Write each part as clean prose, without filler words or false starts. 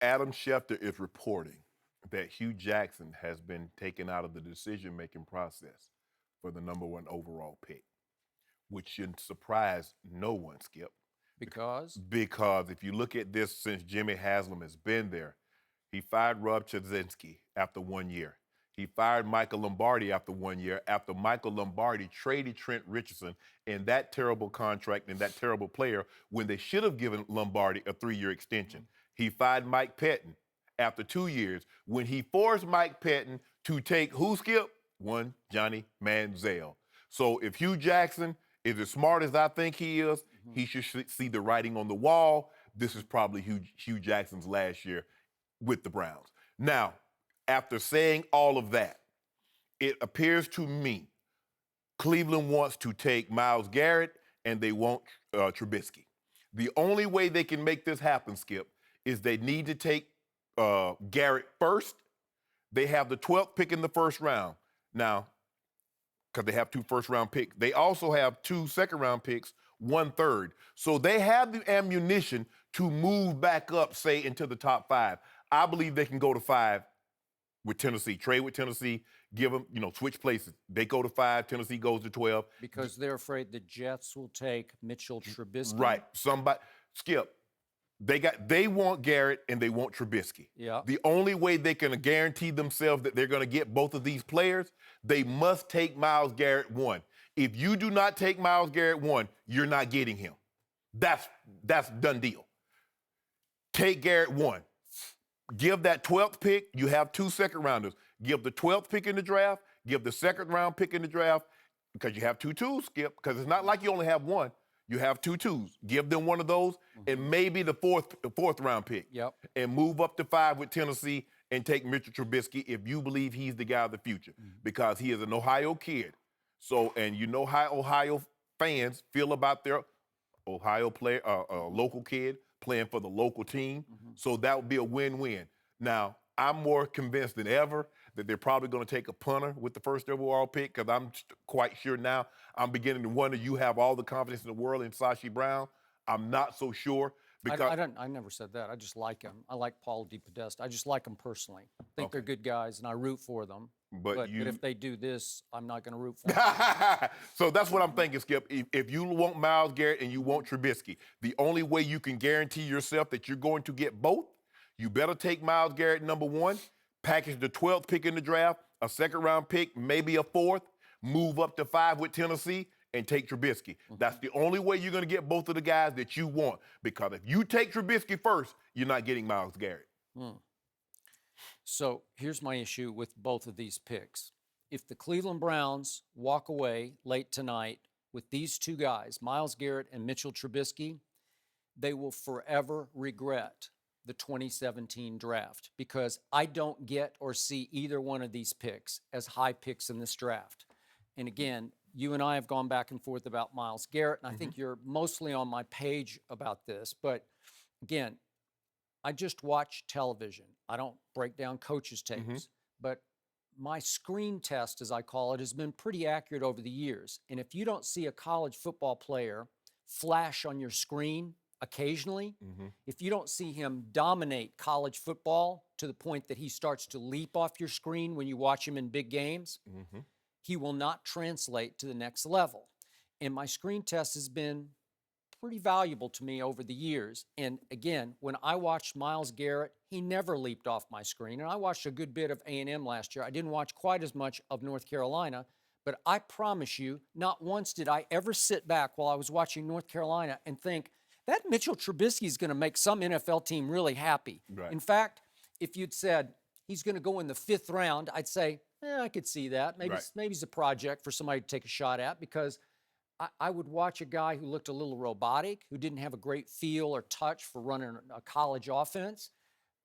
Adam Schefter is reporting that Hugh Jackson has been taken out of the decision-making process for the #1 overall pick, which should surprise no one, Skip. Because? Because if you look at this since Jimmy Haslam has been there, he fired Rob Chudzinski after 1 year. He fired Michael Lombardi after 1 year, after Michael Lombardi traded Trent Richardson in that terrible contract and that terrible player when they should have given Lombardi a 3-year extension. He fired Mike Pettin after 2 years when he forced Mike Pettin to take who, Skip? One Johnny Manziel. So if Hugh Jackson is as smart as I think he is, he should see the writing on the wall. This is probably Hugh Jackson's last year with the Browns. Now, after saying all of that, it appears to me Cleveland wants to take Myles Garrett and they want Trubisky. The only way they can make this happen, Skip, is they need to take Garrett first. They have the 12th pick in the first round. Now, because they have 2 first-round picks. They also have 2 second-round picks, 1 third. So they have the ammunition to move back up, say, into the top 5. I believe they can go to 5 with Tennessee. Trade with Tennessee, give them, switch places. They go to 5, Tennessee goes to 12. Because they're afraid the Jets will take Mitchell Trubisky. Right. Skip, they want Garrett and they want Trubisky. Yeah. The only way they can guarantee themselves that they're going to get both of these players, they must take Myles Garrett 1. If you do not take Myles Garrett 1, you're not getting him. That's done deal. Take Garrett 1. Give that 12th pick. You have 2 second-rounders. Give the 12th pick in the draft. Give the second-round pick in the draft because you have 2 twos, Skip, because it's not like you only have 1. You have 2 twos. Give them one of those and maybe the fourth round pick. Yep. And move up to 5 with Tennessee and take Mitchell Trubisky if you believe he's the guy of the future because he is an Ohio kid. So, and you know how Ohio fans feel about their Ohio player, local kid playing for the local team. So that would be a win-win. Now, I'm more convinced than ever that they're probably going to take a punter with the first overall pick because I'm quite sure now. I'm beginning to wonder, you have all the confidence in the world in Sashi Brown. I'm not so sure. Because I never said that. I just like him. I like Paul DePodesta. I just like them personally. I think they're good guys, and I root for them. But if they do this, I'm not going to root for them. So that's what I'm thinking, Skip. If you want Myles Garrett and you want Trubisky, the only way you can guarantee yourself that you're going to get both, you better take Myles Garrett #1, package the 12th pick in the draft, a second-round pick, maybe a 4th, move up to 5 with Tennessee, and take Trubisky. That's the only way you're going to get both of the guys that you want. Because if you take Trubisky first, you're not getting Myles Garrett. So here's my issue with both of these picks. If the Cleveland Browns walk away late tonight with these 2 guys, Myles Garrett and Mitchell Trubisky, they will forever regret the 2017 draft because I don't get or see either one of these picks as high picks in this draft. And again, you and I have gone back and forth about Myles Garrett, and I think you're mostly on my page about this. But again, I just watch television. I don't break down coaches' tapes. But my screen test, as I call it, has been pretty accurate over the years. And if you don't see a college football player flash on your screen occasionally, if you don't see him dominate college football to the point that he starts to leap off your screen when you watch him in big games, he will not translate to the next level. And my screen test has been pretty valuable to me over the years. And again, when I watched Myles Garrett, he never leaped off my screen. And I watched a good bit of A&M last year. I didn't watch quite as much of North Carolina, but I promise you, not once did I ever sit back while I was watching North Carolina and think, that Mitchell Trubisky is going to make some NFL team really happy. Right. In fact, if you'd said he's going to go in the 5th round, I'd say, I could see that. Maybe it's a project for somebody to take a shot at because I would watch a guy who looked a little robotic, who didn't have a great feel or touch for running a college offense.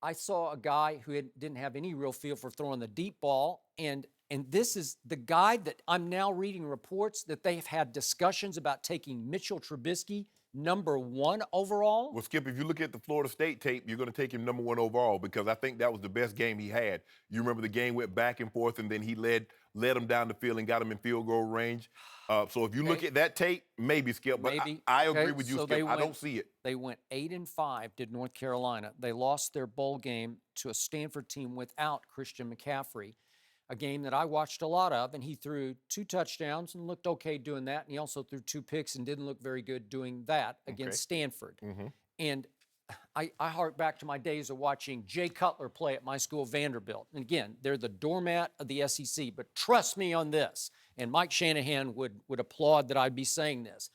I saw a guy who didn't have any real feel for throwing the deep ball. And this is the guy that I'm now reading reports that they have had discussions about taking Mitchell Trubisky #1 overall. Well, Skip, if you look at the Florida State tape, you're going to take him #1 overall because I think that was the best game he had. You remember the game went back and forth, and then he led him down the field and got him in field goal range. So if you look at that tape, maybe Skip, but Maybe. I Okay, agree with you, so Skip. I don't see it. They went 8-5, did North Carolina. They lost their bowl game to a Stanford team without Christian McCaffrey, a game that I watched a lot of, and he threw 2 touchdowns and looked okay doing that, and he also threw 2 picks and didn't look very good doing that against Stanford. And I hark back to my days of watching Jay Cutler play at my school, Vanderbilt. And again, they're the doormat of the SEC, but trust me on this, and Mike Shanahan would applaud that I'd be saying this.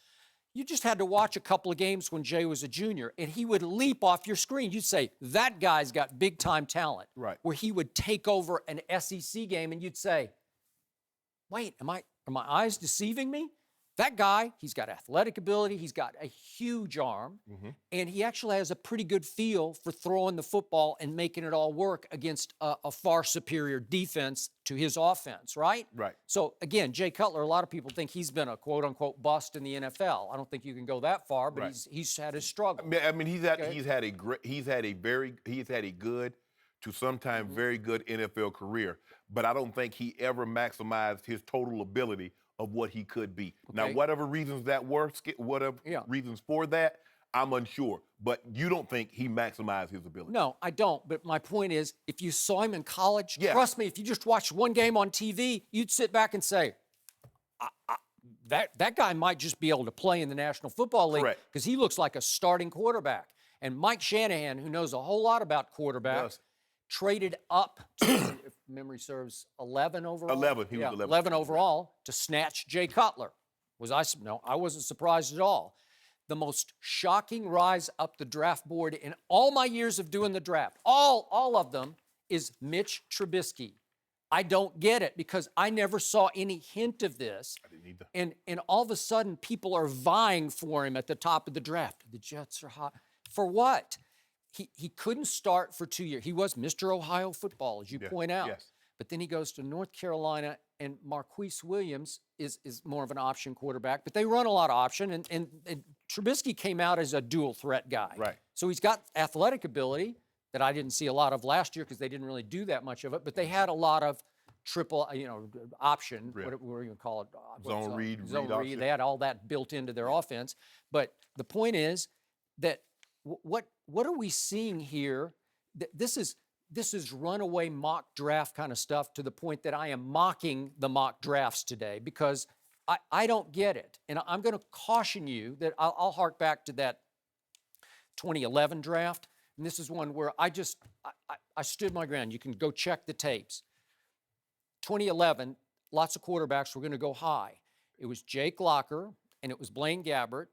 You just had to watch a couple of games when Jay was a junior, and he would leap off your screen. You'd say, that guy's got big-time talent. Right. Where he would take over an SEC game, and you'd say, wait, are my eyes deceiving me? That guy, he's got athletic ability, he's got a huge arm, and he actually has a pretty good feel for throwing the football and making it all work against a far superior defense to his offense, right? Right. So again, Jay Cutler, a lot of people think he's been a quote-unquote bust in the NFL. I don't think you can go that far, but he's had his struggle. I mean, he's had a good to sometimes very good NFL career, but I don't think he ever maximized his total ability of what he could be. Now, whatever reasons that were, whatever reasons for that, I'm unsure. But you don't think he maximized his ability? No, I don't. But my point is, if you saw him in college, trust me, if you just watched one game on TV, you'd sit back and say, that guy might just be able to play in the National Football League because he looks like a starting quarterback. And Mike Shanahan, who knows a whole lot about quarterbacks, traded up to, if memory serves, 11 overall. 11. He was 11. 11 overall to snatch Jay Cutler. No, I wasn't surprised at all. The most shocking rise up the draft board in all my years of doing the draft, all of them, is Mitch Trubisky. I don't get it because I never saw any hint of this. I didn't either. And all of a sudden, people are vying for him at the top of the draft. The Jets are hot. For what? He couldn't start for 2 years. He was Mr. Ohio football, as you point out. Yes. But then he goes to North Carolina, and Marquise Williams is more of an option quarterback. But they run a lot of option, and Turbisky came out as a dual threat guy. Right. So he's got athletic ability that I didn't see a lot of last year because they didn't really do that much of it. But they had a lot of triple, option, what do you call it? Zone read option. They had all that built into their offense. But the point is that what are we seeing here? This is runaway mock draft kind of stuff to the point that I am mocking the mock drafts today because I don't get it. And I'm going to caution you that I'll hark back to that 2011 draft. And this is one where I stood my ground. You can go check the tapes. 2011, lots of quarterbacks were going to go high. It was Jake Locker, and it was Blaine Gabbert,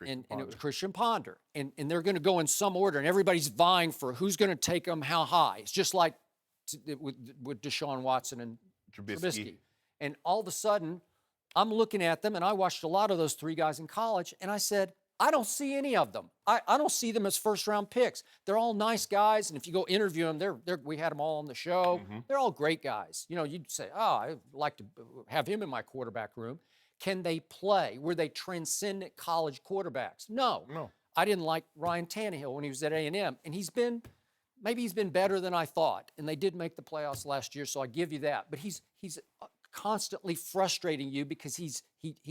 and it was Christian Ponder. And they're going to go in some order, and everybody's vying for who's going to take them how high. It's just like with Deshaun Watson and Turbisky. And all of a sudden, I'm looking at them, and I watched a lot of those 3 guys in college, and I said, I don't see any of them. I don't see them as first-round picks. They're all nice guys, and if you go interview them, we had them all on the show. They're all great guys. You'd say, I'd like to have him in my quarterback room. Can they play? Were they transcendent college quarterbacks? No. I didn't like Ryan Tannehill when he was at A&M, and maybe he's been better than I thought, and they did make the playoffs last year, so I give you that. But he's constantly frustrating you because he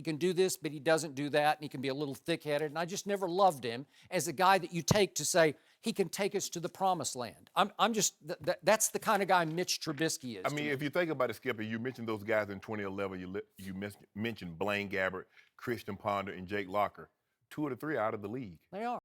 can do this, but he doesn't do that, and he can be a little thick-headed, and I just never loved him as a guy that you take to say he can take us to the promised land. That's the kind of guy Mitch Trubisky is. I mean, if you think about it, Skipper, you mentioned those guys in 2011. You mentioned Blaine Gabbert, Christian Ponder, and Jake Locker. 2 of the 3 out of the league. They are.